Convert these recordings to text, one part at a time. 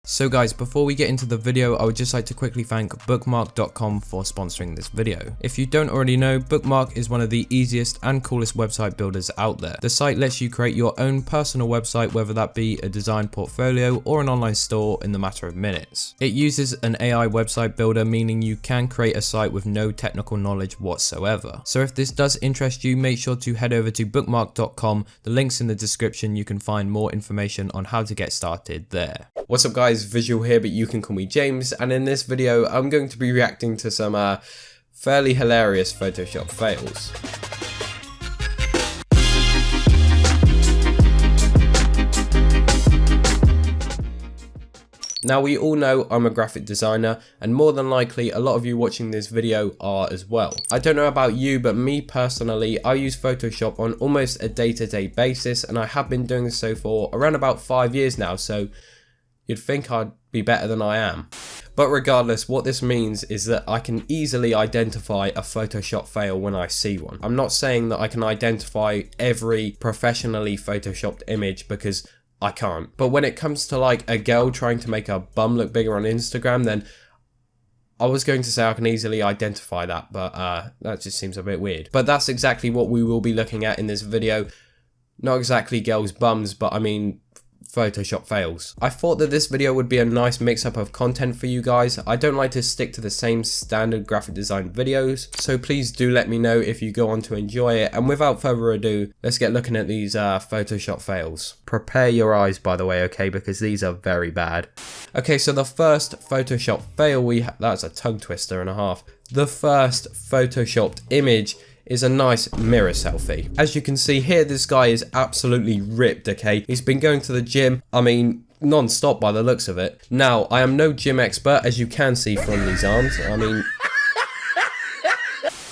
So guys, before we get into the video, I would just like to quickly thank bookmark.com for sponsoring this video. If you don't already know, Bookmark is one of the easiest and coolest website builders out there. The site lets you create your own personal website, whether that be a design portfolio or an online store, in the matter of minutes. It uses an AI website builder, meaning you can create a site with no technical knowledge whatsoever. So if this does interest you, make sure to head over to bookmark.com. The link's in the description. You can find more information on how to get started there. What's up guys, Visual here, but you can call me James, and in this video I'm going to be reacting to some fairly hilarious Photoshop fails. Now we all know I'm a graphic designer, and more than likely a lot of you watching this video are as well. I don't know about you, but me personally, I use Photoshop on almost a day-to-day basis, and I have been doing so for around about 5 years now, so you'd think I'd be better than I am. But regardless, what this means is that I can easily identify a Photoshop fail when I see one. I'm not saying that I can identify every professionally Photoshopped image, because I can't. But when it comes to like a girl trying to make her bum look bigger on Instagram, then I was going to say I can easily identify that, but that just seems a bit weird. But that's exactly what we will be looking at in this video. Not exactly girls' bums, but I mean Photoshop fails. I thought that this video would be a nice mix-up of content for you guys. I don't like to stick to the same standard graphic design videos, so please do let me know if you go on to enjoy it. And without further ado, let's get looking at these Photoshop fails. Prepare your eyes, by the way, okay, because these are very bad. Okay, so the first Photoshop fail we have, that's a tongue twister and a half. The first Photoshopped image is a nice mirror selfie. As you can see here, this guy is absolutely ripped, okay? He's been going to the gym, I mean, non-stop by the looks of it. Now, I am no gym expert, as you can see from these arms. I mean,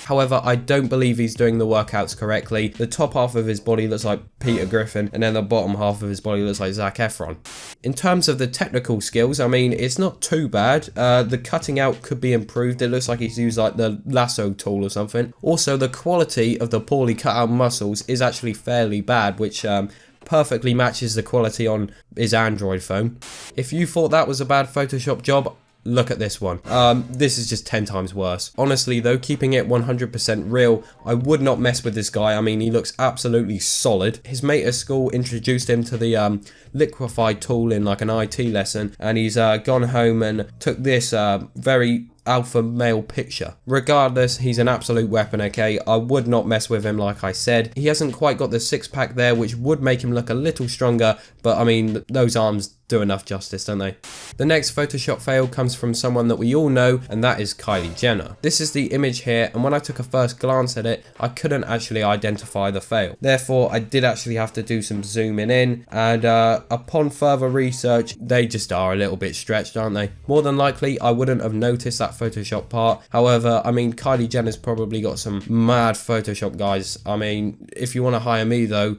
however, I don't believe he's doing the workouts correctly. The top half of his body looks like Peter Griffin, and then the bottom half of his body looks like Zac Efron. In terms of the technical skills, I mean, it's not too bad. The cutting out could be improved. It looks like he's used like the Lasso Tool or something. Also, the quality of the poorly cut out muscles is actually fairly bad, which perfectly matches the quality on his Android phone. If you thought that was a bad Photoshop job, look at this one. This is just 10 times worse. Honestly though, keeping it 100% real, I would not mess with this guy. I mean, he looks absolutely solid. His mate at school introduced him to the liquefied tool in like an IT lesson, and he's gone home and took this very alpha male picture. Regardless, he's an absolute weapon, okay? I would not mess with him, like I said. He hasn't quite got the six-pack there, which would make him look a little stronger, but I mean, those arms do enough justice, don't they? The next Photoshop fail comes from someone that we all know, and that is Kylie Jenner. This is the image here, and when I took a first glance at it, I couldn't actually identify the fail. Therefore, I did actually have to do some zooming in, and upon further research, they just are a little bit stretched, aren't they? More than likely, I wouldn't have noticed that Photoshop part. However, I mean, Kylie Jenner's probably got some mad Photoshop guys. I mean, if you want to hire me though,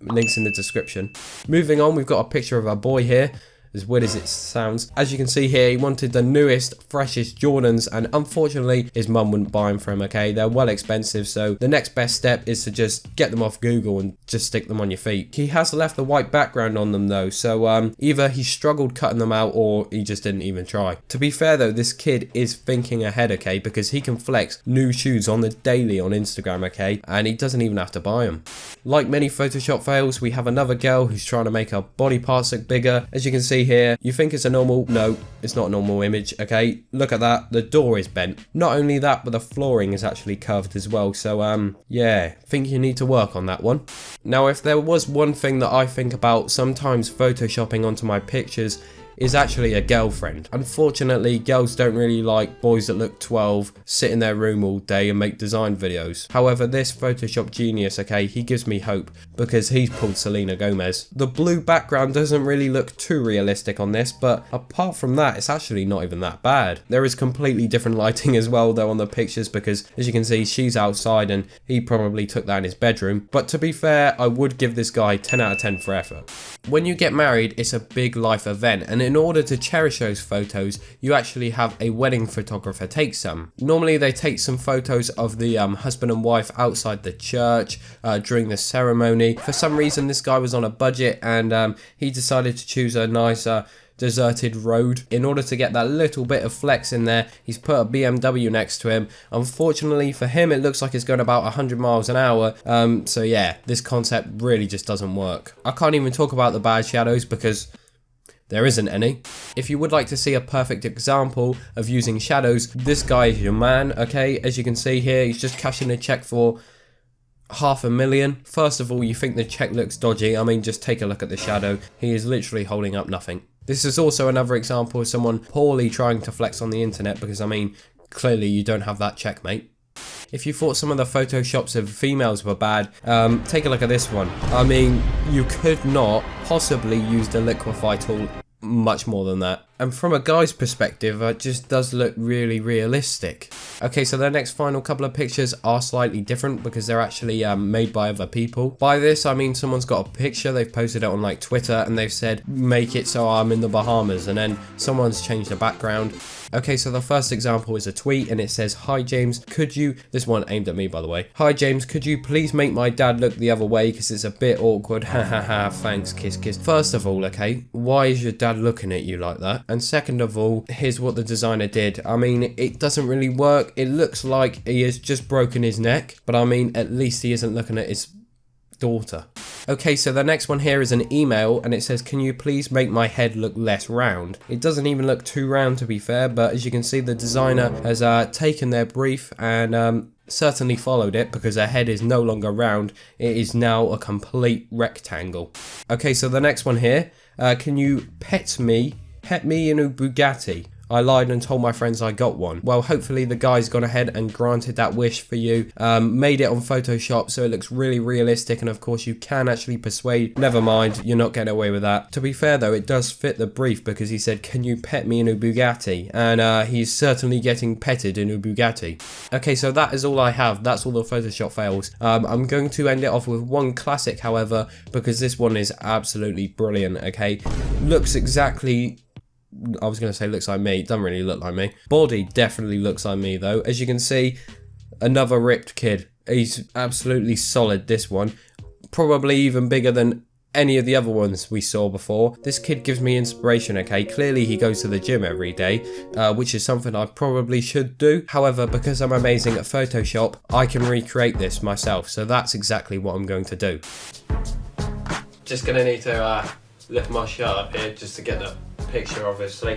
links in the description. Moving on, we've got a picture of our boy here. As weird as it sounds. As you can see here, he wanted the newest, freshest Jordans, and unfortunately his mum wouldn't buy them for him, okay? They're well expensive, so the next best step is to just get them off Google and just stick them on your feet. He has left the white background on them though, so either he struggled cutting them out or he just didn't even try. To be fair though, this kid is thinking ahead, okay? Because he can flex new shoes on the daily on Instagram, okay? And he doesn't even have to buy them. Like many Photoshop fails, we have another girl who's trying to make her body parts look bigger. As you can see here, you think it's a normal, no, it's not a normal image, okay? Look at that, the door is bent. Not only that, but the flooring is actually curved as well, so yeah, think you need to work on that one. Now, if there was one thing that I think about sometimes photoshopping onto my pictures, is actually a girlfriend. Unfortunately, girls don't really like boys that look 12, sit in their room all day and make design videos. However, this Photoshop genius, okay, he gives me hope because he's pulled Selena Gomez. The blue background doesn't really look too realistic on this, but apart from that, it's actually not even that bad. There is completely different lighting as well though on the pictures because as you can see, she's outside and he probably took that in his bedroom. But to be fair, I would give this guy 10 out of 10 for effort. When you get married, it's a big life event and in order to cherish those photos, you actually have a wedding photographer take some. Normally they take some photos of the husband and wife outside the church during the ceremony. For some reason this guy was on a budget, and he decided to choose a nice deserted road. In order to get that little bit of flex in there, he's put a BMW next to him. Unfortunately for him, it looks like it's going about 100 miles an hour. So yeah, this concept really just doesn't work. I can't even talk about the bad shadows because there isn't any. If you would like to see a perfect example of using shadows, this guy is your man, okay? As you can see here, he's just cashing a check for $500,000. First of all, you think the check looks dodgy. I mean, just take a look at the shadow. He is literally holding up nothing. This is also another example of someone poorly trying to flex on the internet, because I mean, clearly you don't have that check, mate. If you thought some of the photoshops of females were bad, take a look at this one. I mean, you could not possibly use the liquify tool much more than that. And from a guy's perspective, it just does look really realistic. Okay, so the next final couple of pictures are slightly different because they're actually made by other people. By this, I mean someone's got a picture, they've posted it on like Twitter, and they've said, make it so I'm in the Bahamas, and then someone's changed the background. Okay, so the first example is a tweet, and it says, "Hi James, could you," this one aimed at me by the way, "Hi James, could you please make my dad look the other way because it's a bit awkward, ha ha ha, thanks, kiss kiss." First of all, okay, why is your dad looking at you like that? And second of all, here's what the designer did. I mean, it doesn't really work. It looks like he has just broken his neck, but I mean, at least he isn't looking at his daughter. Okay, so the next one here is an email, and it says, "Can you please make my head look less round?" It doesn't even look too round, to be fair, but as you can see, the designer has taken their brief and certainly followed it, because her head is no longer round. It is now a complete rectangle. Okay, so the next one here, "Can you pet me in a Bugatti? I lied and told my friends I got one." Well, hopefully the guy's gone ahead and granted that wish for you, made it on Photoshop so it looks really realistic, and of course you can actually persuade. Never mind, you're not getting away with that. To be fair though, it does fit the brief, because he said, "Can you pet me in a Bugatti?" And he's certainly getting petted in a Bugatti. Okay, so that is all I have. That's all the Photoshop fails. I'm going to end it off with one classic, however, because this one is absolutely brilliant, okay? Looks exactly, I was going to say looks like me, it doesn't really look like me. Body definitely looks like me though. As you can see, another ripped kid. He's absolutely solid, this one. Probably even bigger than any of the other ones we saw before. This kid gives me inspiration, okay? Clearly he goes to the gym every day, which is something I probably should do. However, because I'm amazing at Photoshop, I can recreate this myself. So that's exactly what I'm going to do. Just going to need to lift my shirt up here just to get the picture, obviously.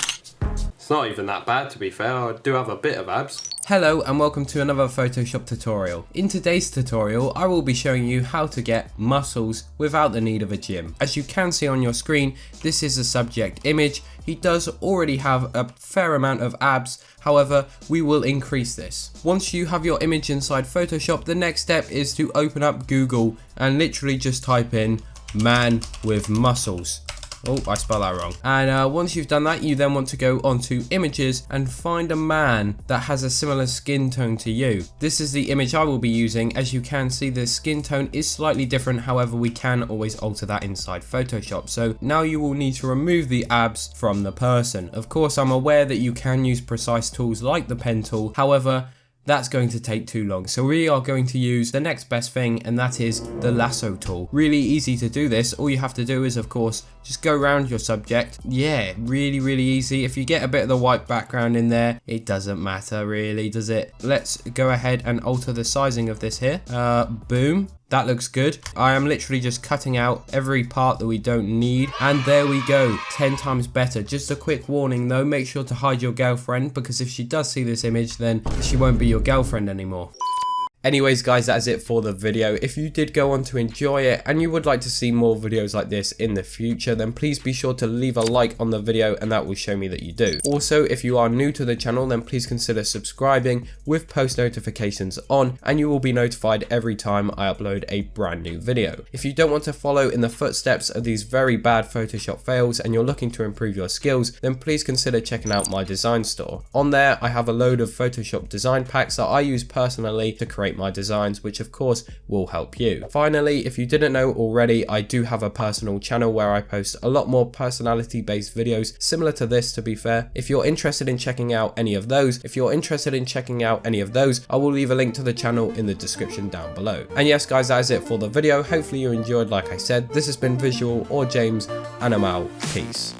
It's not even that bad, to be fair. I do have a bit of abs. Hello and welcome to another Photoshop tutorial. In today's tutorial, I will be showing you how to get muscles without the need of a gym. As you can see on your screen, this is a subject image. He does already have a fair amount of abs, however, we will increase this. Once you have your image inside Photoshop, the next step is to open up Google and literally just type in "man with muscles." Oh, I spelled that wrong. And once you've done that, you then want to go onto images and find a man that has a similar skin tone to you. This is the image I will be using. As you can see, the skin tone is slightly different. However, we can always alter that inside Photoshop. So now you will need to remove the abs from the person. Of course, I'm aware that you can use precise tools like the pen tool. However, that's going to take too long. So we are going to use the next best thing, and that is the lasso tool. Really easy to do this. All you have to do is, of course, just go around your subject. Yeah, really easy. If you get a bit of the white background in there, it doesn't matter really, does it? Let's go ahead and alter the sizing of this here. Boom. That looks good. I am literally just cutting out every part that we don't need. And there we go, 10 times better. Just a quick warning though, make sure to hide your girlfriend, because if she does see this image, then she won't be your girlfriend anymore. Anyways guys, that is it for the video. If you did go on to enjoy it and you would like to see more videos like this in the future, then please be sure to leave a like on the video, and that will show me that you do. Also, if you are new to the channel, then please consider subscribing with post notifications on, and you will be notified every time I upload a brand new video. If you don't want to follow in the footsteps of these very bad Photoshop fails and you're looking to improve your skills, then please consider checking out my design store. On there, I have a load of Photoshop design packs that I use personally to create create my designs, which of course will help you. Finally, if you didn't know already, I do have a personal channel where I post a lot more personality based videos similar to this, to be fair. If you're interested in checking out any of those, I will leave a link to the channel in the description down below. And yes guys, that is it for the video. Hopefully you enjoyed. Like I said, this has been Visual or James, and I'm out. Peace.